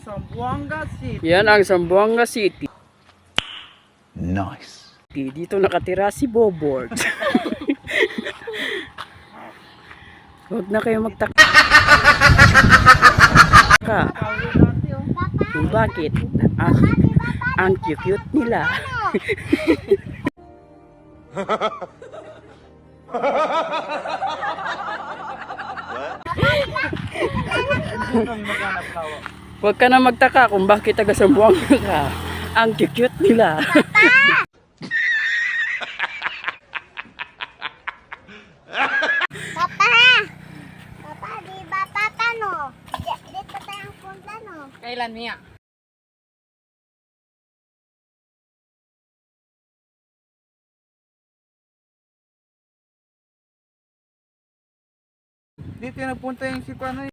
Zamboanga City. Yan ang Zamboanga City. Nice. Dito nakatira si Bobord. Huwag na kayo magtaka. Kung bakit? Ang cute nila. Huwag ka na magtaka kung bakit taga Zamboanga ka. Ang cute nila. Papa! Papa, di ba papa no? Dito tayong punta no? Kailan niya? Dito na punta yung si Pano.